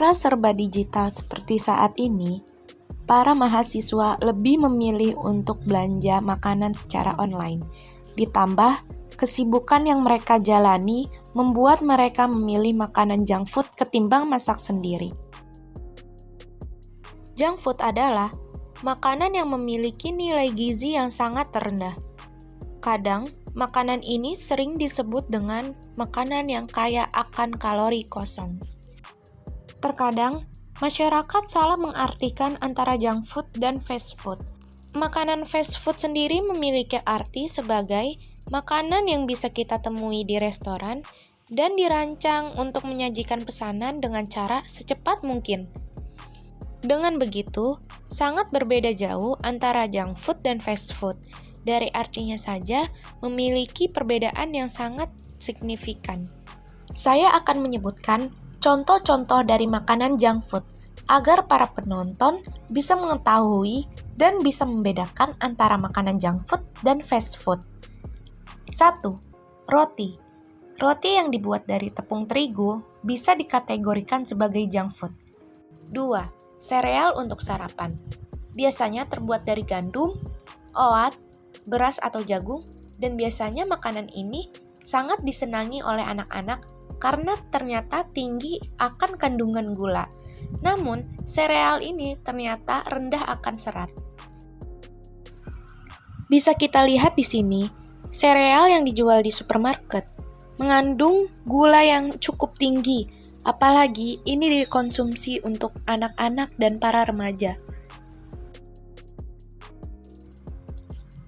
era serba digital seperti saat ini, para mahasiswa lebih memilih untuk belanja makanan secara online. Ditambah, kesibukan yang mereka jalani membuat mereka memilih makanan junk food ketimbang masak sendiri. Junk food adalah makanan yang memiliki nilai gizi yang sangat rendah. Kadang, makanan ini sering disebut dengan makanan yang kaya akan kalori kosong. Terkadang, masyarakat salah mengartikan antara junk food dan fast food. Makanan fast food sendiri memiliki arti sebagai makanan yang bisa kita temui di restoran dan dirancang untuk menyajikan pesanan dengan cara secepat mungkin. Dengan begitu, sangat berbeda jauh antara junk food dan fast food. Dari artinya saja, memiliki perbedaan yang sangat signifikan. Saya akan menyebutkan contoh-contoh dari makanan junk food agar para penonton bisa mengetahui dan bisa membedakan antara makanan junk food dan fast food. 1. Roti. Roti yang dibuat dari tepung terigu bisa dikategorikan sebagai junk food. 2. Sereal untuk sarapan. Biasanya terbuat dari gandum, oat, beras atau jagung, dan biasanya makanan ini sangat disenangi oleh anak-anak karena ternyata tinggi akan kandungan gula. Namun, sereal ini ternyata rendah akan serat. Bisa kita lihat di sini, sereal yang dijual di supermarket mengandung gula yang cukup tinggi, apalagi ini dikonsumsi untuk anak-anak dan para remaja.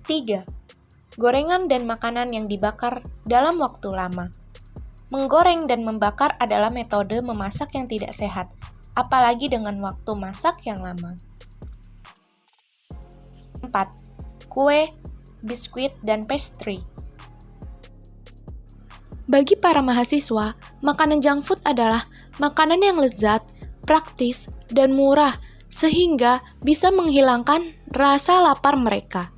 3. Gorengan dan makanan yang dibakar dalam waktu lama. Menggoreng dan membakar adalah metode memasak yang tidak sehat, apalagi dengan waktu masak yang lama. 4. Kue, biskuit, dan pastry. Bagi para mahasiswa, makanan junk food adalah makanan yang lezat, praktis, dan murah, sehingga bisa menghilangkan rasa lapar mereka.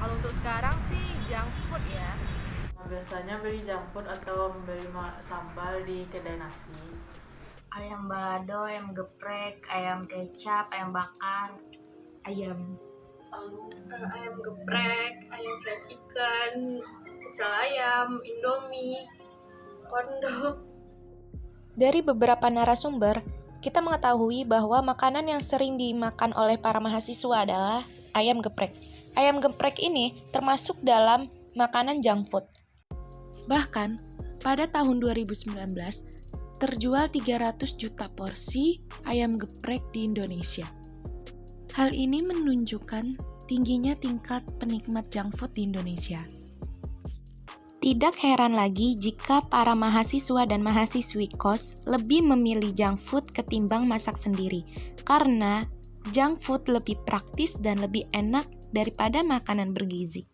Kalau untuk sekarang sih junk food ya. Biasanya beli junk food atau membeli sambal di kedai nasi. Ayam balado, ayam geprek, ayam kecap, ayam bakar, ayam geprek, ayam fried chicken, pecel ayam, indomie, kondok. Dari beberapa narasumber, kita mengetahui bahwa makanan yang sering dimakan oleh para mahasiswa adalah ayam geprek. Ayam geprek ini termasuk dalam makanan junk food. Bahkan, pada tahun 2019, terjual 300 juta porsi ayam geprek di Indonesia. Hal ini menunjukkan tingginya tingkat penikmat junk food di Indonesia. Tidak heran lagi jika para mahasiswa dan mahasiswi kos lebih memilih junk food ketimbang masak sendiri, karena junk food lebih praktis dan lebih enak daripada makanan bergizi.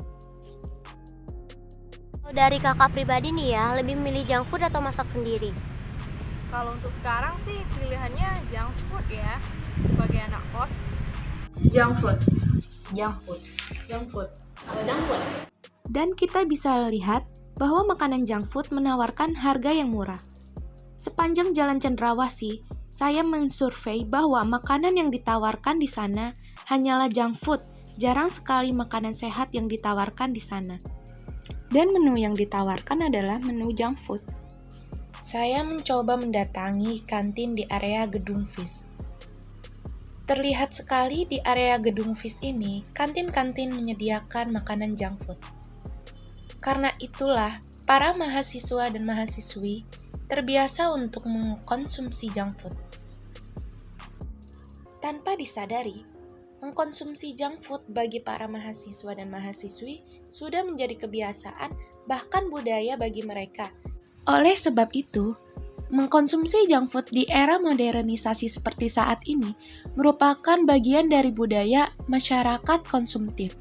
Dari kakak pribadi nih ya, lebih memilih junk food atau masak sendiri? Kalau untuk sekarang sih pilihannya junk food ya. Sebagai anak kos, Junk food. Dan kita bisa lihat bahwa makanan junk food menawarkan harga yang murah. Sepanjang Jalan Cendrawasih, saya mensurvei bahwa makanan yang ditawarkan di sana hanyalah junk food. Jarang sekali makanan sehat yang ditawarkan di sana. Dan menu yang ditawarkan adalah menu junk food. Saya mencoba mendatangi kantin di area Gedung Fish. Terlihat sekali di area Gedung Fish ini, kantin-kantin menyediakan makanan junk food. Karena itulah, para mahasiswa dan mahasiswi terbiasa untuk mengkonsumsi junk food. Tanpa disadari, mengkonsumsi junk food bagi para mahasiswa dan mahasiswi sudah menjadi kebiasaan, bahkan budaya bagi mereka. Oleh sebab itu, mengkonsumsi junk food di era modernisasi seperti saat ini merupakan bagian dari budaya masyarakat konsumtif.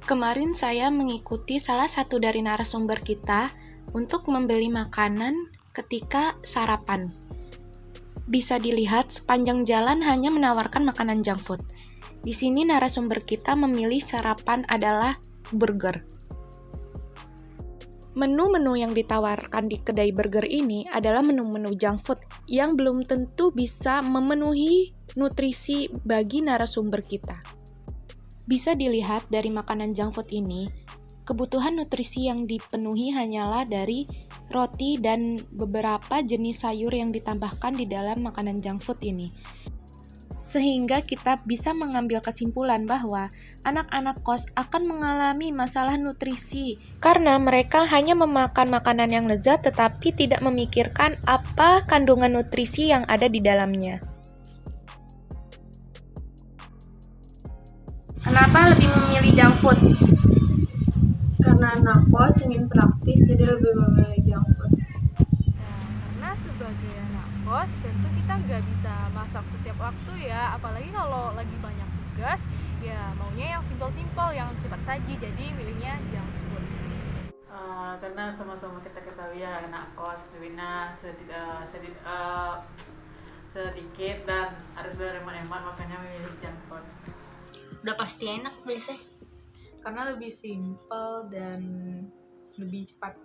Kemarin saya mengikuti salah satu dari narasumber kita untuk membeli makanan ketika sarapan. Bisa dilihat sepanjang jalan hanya menawarkan makanan junk food. Di sini narasumber kita memilih sarapan adalah burger. Menu-menu yang ditawarkan di kedai burger ini adalah menu-menu junk food yang belum tentu bisa memenuhi nutrisi bagi narasumber kita. Bisa dilihat dari makanan junk food ini, kebutuhan nutrisi yang dipenuhi hanyalah dari roti dan beberapa jenis sayur yang ditambahkan di dalam makanan junk food ini. Sehingga kita bisa mengambil kesimpulan bahwa anak-anak kos akan mengalami masalah nutrisi karena mereka hanya memakan makanan yang lezat tetapi tidak memikirkan apa kandungan nutrisi yang ada di dalamnya. Kenapa lebih memilih junk food? Karena anak kos ingin praktis, jadi lebih memilih junk food. Karena sebagai anak kos tentu kita nggak bisa masak setiap waktu ya, apalagi kalau lagi banyak tugas ya maunya yang simpel-simpel, yang cepat saji, jadi milihnya junk food. Karena sama-sama kita ketahui ya anak kos duitnya sedikit dan harus berhemat-hemat, makanya memilih junk food. Udah pasti enak biasanya. Karena lebih simpel dan lebih cepat.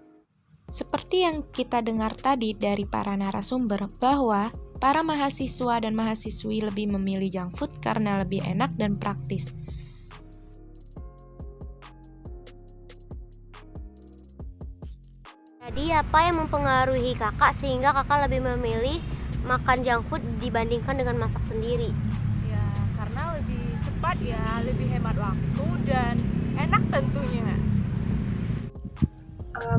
Seperti yang kita dengar tadi dari para narasumber bahwa para mahasiswa dan mahasiswi lebih memilih junk food karena lebih enak dan praktis. Jadi apa yang mempengaruhi kakak sehingga kakak lebih memilih makan junk food dibandingkan dengan masak sendiri? Ya karena lebih cepat ya, lebih hemat waktu dan enak tentunya.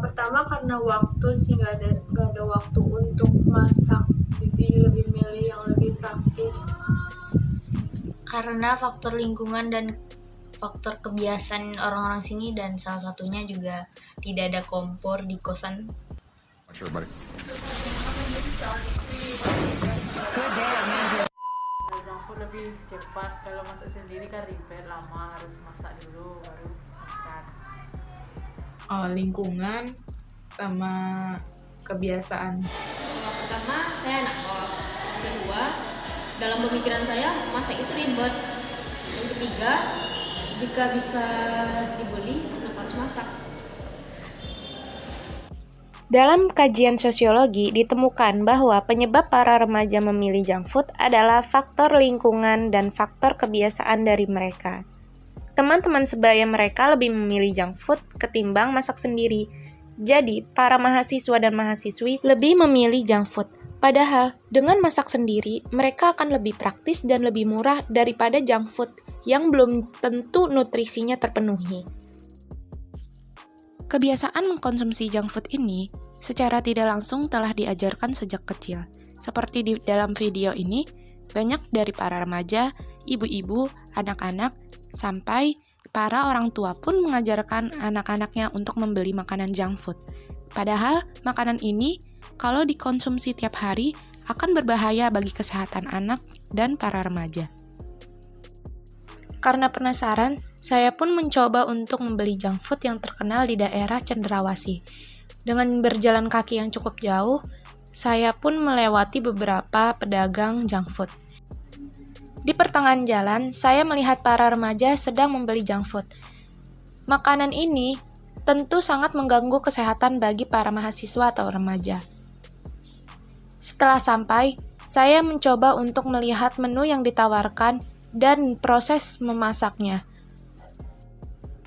Pertama karena waktu sih, nggak ada waktu untuk masak, jadi lebih milih yang lebih praktis. Karena faktor lingkungan dan faktor kebiasaan orang-orang sini, dan salah satunya juga tidak ada kompor di kosan. Junk food lebih cepat, kalau masak sendiri kan ribet, lama, harus masak dulu baru makan. Lingkungan sama kebiasaan. Yang pertama, saya anak kos. Yang kedua, dalam pemikiran saya, masak itu ribet. Yang ketiga, jika bisa dibeli, kenapa harus masak? Dalam kajian sosiologi ditemukan bahwa penyebab para remaja memilih junk food adalah faktor lingkungan dan faktor kebiasaan dari mereka. Teman-teman sebaya mereka lebih memilih junk food ketimbang masak sendiri. Jadi, para mahasiswa dan mahasiswi lebih memilih junk food. Padahal, dengan masak sendiri, mereka akan lebih praktis dan lebih murah daripada junk food yang belum tentu nutrisinya terpenuhi. Kebiasaan mengkonsumsi junk food ini secara tidak langsung telah diajarkan sejak kecil. Seperti di dalam video ini, banyak dari para remaja, ibu-ibu, anak-anak, sampai para orang tua pun mengajarkan anak-anaknya untuk membeli makanan junk food. Padahal, makanan ini kalau dikonsumsi tiap hari akan berbahaya bagi kesehatan anak dan para remaja. Karena penasaran, saya pun mencoba untuk membeli junk food yang terkenal di daerah Cenderawasih. Dengan berjalan kaki yang cukup jauh, saya pun melewati beberapa pedagang junk food. Di pertengahan jalan, saya melihat para remaja sedang membeli junk food. Makanan ini tentu sangat mengganggu kesehatan bagi para mahasiswa atau remaja. Setelah sampai, saya mencoba untuk melihat menu yang ditawarkan dan proses memasaknya.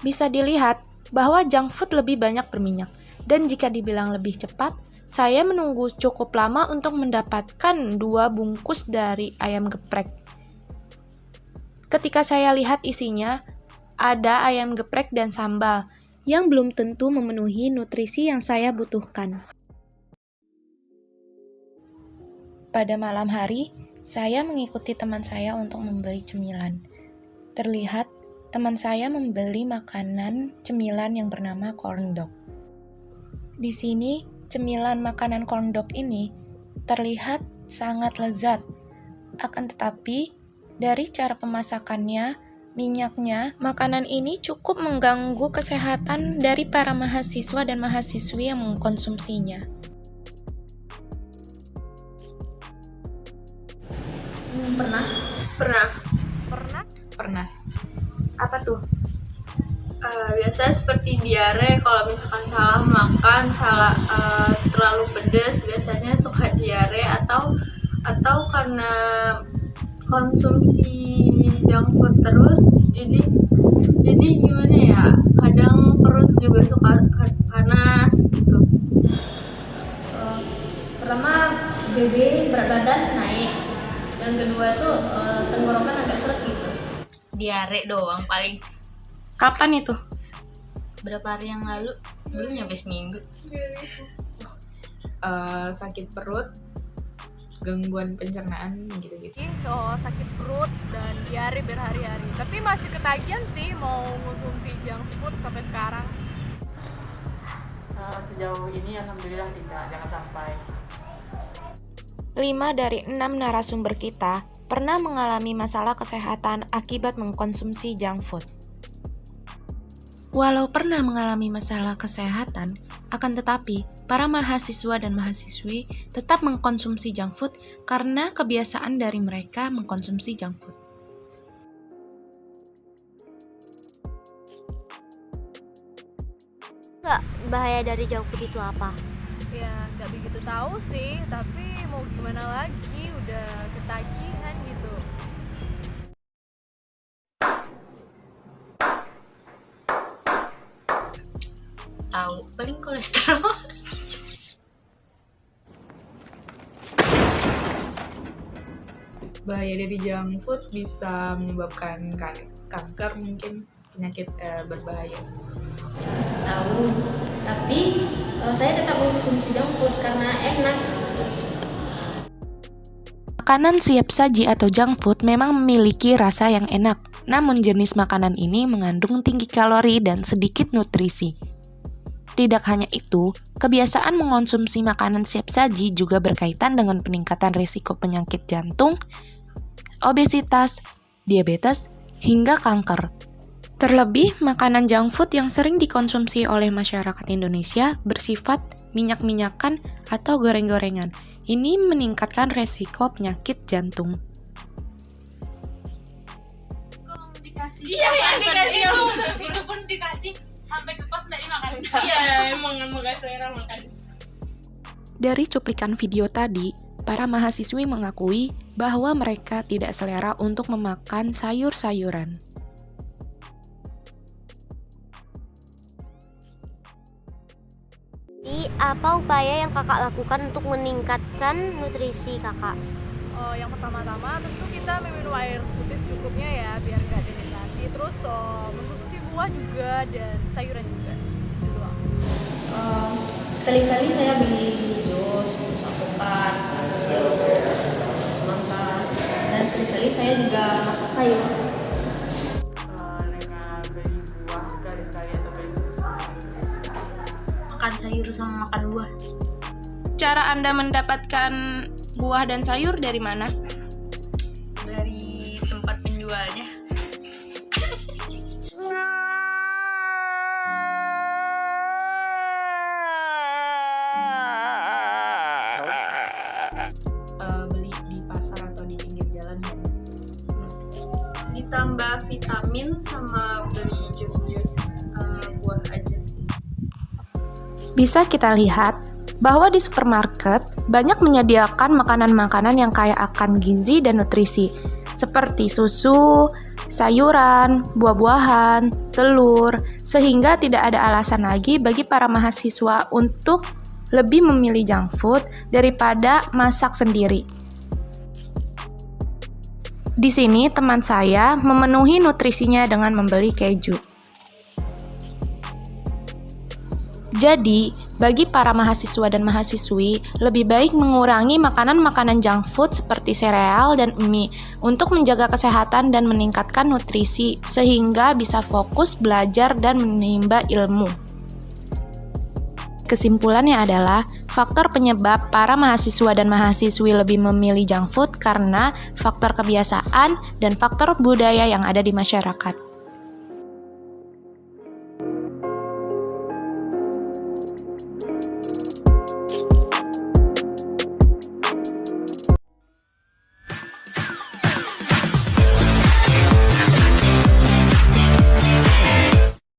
Bisa dilihat bahwa junk food lebih banyak berminyak, dan jika dibilang lebih cepat, saya menunggu cukup lama untuk mendapatkan 2 bungkus dari ayam geprek. Ketika saya lihat isinya, ada ayam geprek dan sambal, yang belum tentu memenuhi nutrisi yang saya butuhkan. Pada malam hari, saya mengikuti teman saya untuk membeli cemilan. Terlihat, teman saya membeli makanan cemilan yang bernama corn dog. Di sini, cemilan makanan corn dog ini terlihat sangat lezat. Akan tetapi, dari cara pemasakannya, minyaknya, makanan ini cukup mengganggu kesehatan dari para mahasiswa dan mahasiswi yang mengkonsumsinya. Pernah. Pernah. Pernah. Apa tuh? Biasanya seperti diare, kalau misalkan salah makan, terlalu pedas, biasanya suka diare atau karena konsumsi junk food terus, jadi gimana ya, kadang perut juga suka panas gitu. Pertama BB berat badan naik. Yang kedua tuh tenggorokan agak seret gitu. Diare doang paling. Kapan itu? Berapa hari yang lalu? Belum nyampe seminggu. Sakit perut, gangguan pencernaan gitu-gitu. Sakit perut dan diare berhari-hari. Tapi masih ketagihan sih mau konsumsi junk food sampai sekarang. Sejauh ini alhamdulillah tidak, jangan sampai. 5 dari 6 narasumber kita pernah mengalami masalah kesehatan akibat mengkonsumsi junk food. Walau pernah mengalami masalah kesehatan, akan tetapi para mahasiswa dan mahasiswi tetap mengkonsumsi junk food karena kebiasaan dari mereka mengkonsumsi junk food. Nggak, bahaya dari junk food itu apa? Ya nggak begitu tahu sih, tapi mau gimana lagi, udah ketagihan gitu. Tahu, paling kolesterol. Bahaya dari junk food bisa menyebabkan kanker, mungkin penyakit berbahaya. Tahu. Tapi saya tetap mengkonsumsi junk food karena enak. Makanan siap saji atau junk food memang memiliki rasa yang enak, namun jenis makanan ini mengandung tinggi kalori dan sedikit nutrisi. Tidak hanya itu, kebiasaan mengonsumsi makanan siap saji juga berkaitan dengan peningkatan risiko penyakit jantung, obesitas, diabetes, hingga kanker. Terlebih, makanan junk food yang sering dikonsumsi oleh masyarakat Indonesia bersifat minyak-minyakan atau goreng-gorengan. Ini meningkatkan resiko penyakit jantung. Iya, yang dikasih itu pun dikasih sampai ke kos nggak dimakan. Iya, emang gak selera makan. Dari cuplikan video tadi, para mahasiswi mengakui bahwa mereka tidak selera untuk memakan sayur-sayuran. Jadi, apa upaya yang kakak lakukan untuk meningkatkan nutrisi kakak? Yang pertama-tama tentu kita meminum air putih secukupnya ya, biar nggak dehidrasi. Terus mengkonsumsi buah juga dan sayuran juga. Itu doang. Sekali-sekali saya beli jus alpukat, terus jeruk, semangka, dan sekali-sekali saya juga masak sayur. Dengan beli buah sekali-sekali atau beli susu. Makan sayur sama makan buah. Cara Anda mendapatkan buah dan sayur dari mana? Dari tempat penjualnya. Beli di pasar atau di pinggir jalan kan. Ditambah vitamin sama beli jus-jus buah aja sih. Bisa kita lihat bahwa di supermarket banyak menyediakan makanan-makanan yang kaya akan gizi dan nutrisi, seperti susu, sayuran, buah-buahan, telur, sehingga tidak ada alasan lagi bagi para mahasiswa untuk lebih memilih junk food daripada masak sendiri. Di sini teman saya memenuhi nutrisinya dengan membeli keju. Jadi, bagi para mahasiswa dan mahasiswi, lebih baik mengurangi makanan-makanan junk food seperti sereal dan mie untuk menjaga kesehatan dan meningkatkan nutrisi, sehingga bisa fokus belajar dan menimba ilmu. Kesimpulannya adalah, faktor penyebab para mahasiswa dan mahasiswi lebih memilih junk food karena faktor kebiasaan dan faktor budaya yang ada di masyarakat.